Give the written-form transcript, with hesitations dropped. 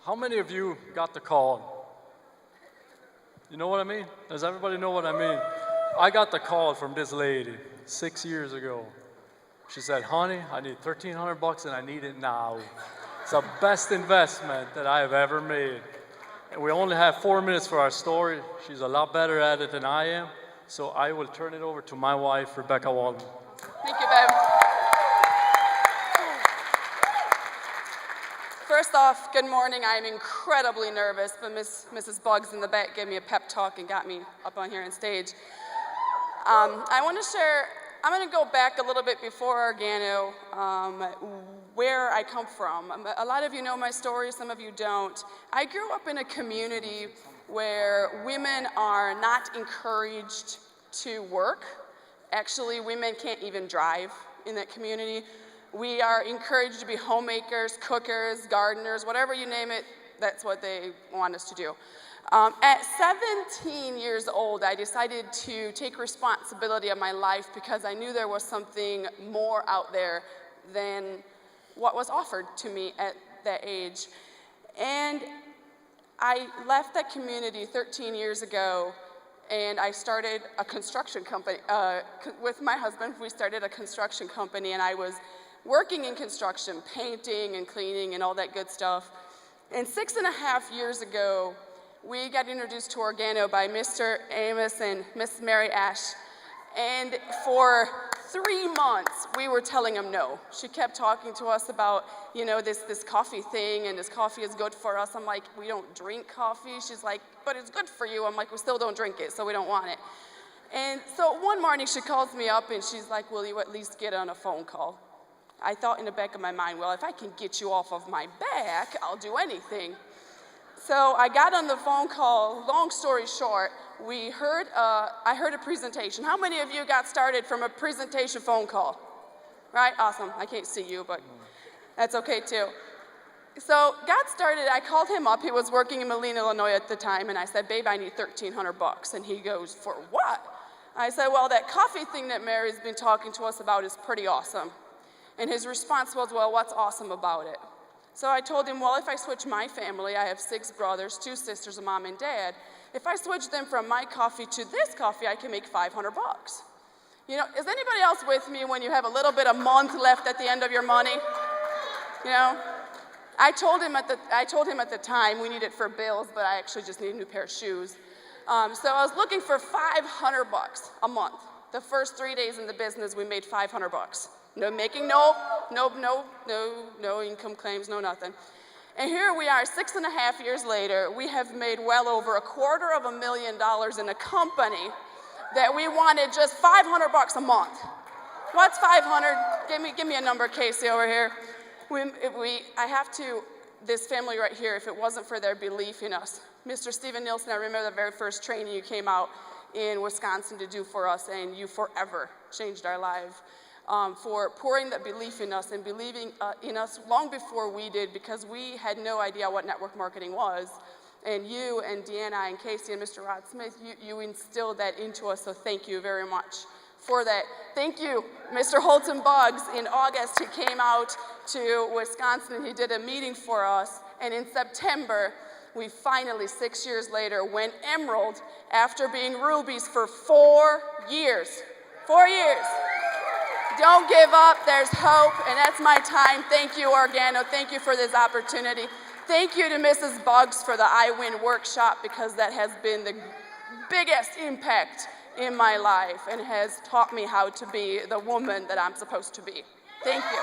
How many of you got the call? You know what I mean? Does everybody know what I mean? I got the call from this lady 6 years ago. She said, honey, I need $1,300 and I need it now. It's the best investment that I have ever made. And we only have 4 minutes for our story. She's a lot better at it than I am. So I will turn it over to my wife, Rebecca Wollman. Thank you, babe. First off, good morning. I'm incredibly nervous, but Mrs. Buggs in the back gave me a pep talk and got me up on here on stage. I want to share, I'm going to go back a little bit before Organo, where I come from. A lot of you know my story, some of you don't. I grew up in a community where women are not encouraged to work. Actually, women can't even drive in that community. We are encouraged to be homemakers, cookers, gardeners, whatever you name it, that's what they want us to do. At 17 years old, I decided to take responsibility of my life because I knew there was something more out there than what was offered to me at that age. And I left that community 13 years ago, and I started a construction company. With my husband, we started a construction company, and I was working in construction, painting and cleaning and all that good stuff. And 6.5 years ago, we got introduced to Organo by Mr. Amos and Miss Mary Ash. And for 3 months, we were telling them no. She kept talking to us about, you know, this coffee thing, and this coffee is good for us. I'm like, we don't drink coffee. She's like, but it's good for you. I'm like, we still don't drink it, so we don't want it. And so one morning, she calls me up, and she's like, will you at least get on a phone call? I thought in the back of my mind, well, if I can get you off of my back, I'll do anything. So I got on the phone call. Long story short, I heard a presentation. How many of you got started from a presentation phone call? Right? Awesome. I can't see you, but that's okay too. So got started. I called him up. He was working in Moline, Illinois at the time, and I said, babe, I need $1,300. And he goes, for what? I said, well, that coffee thing that Mary's been talking to us about is pretty awesome. And his response was, well, what's awesome about it? So I told him, well, if I switch my family, I have 6 brothers, 2 sisters, a mom and dad. If I switch them from my coffee to this coffee, I can make $500. You know, is anybody else with me when you have a little bit of month left at the end of your money? You know, I told him at the time we needed for bills, but I actually just need a new pair of shoes. So I was looking for $500 a month. The first 3 days in the business, we made $500. No making, no income claims, no nothing. And here we are, 6.5 years later, we have made well over $250,000 in a company that we wanted just $500 a month. What's 500? Give me a number, Casey, over here. This family right here, if it wasn't for their belief in us. Mr. Stephen Nielsen, I remember the very first training you came out in Wisconsin to do for us, and you forever changed our lives. For pouring that belief in us and believing in us long before we did, because we had no idea what network marketing was. And you and Deanna and Casey and Mr. Rod Smith, you instilled that into us, so thank you very much for that. Thank you, Mr. Holton Buggs. In August, he came out to Wisconsin. He did a meeting for us, and in September, we finally, 6 years later, went emerald after being rubies for 4 years. 4 years. Don't give up, there's hope, and that's my time. Thank you, Organo. Thank you for this opportunity. Thank you to Mrs. Buggs for the I Win workshop, because that has been the biggest impact in my life and has taught me how to be the woman that I'm supposed to be. Thank you.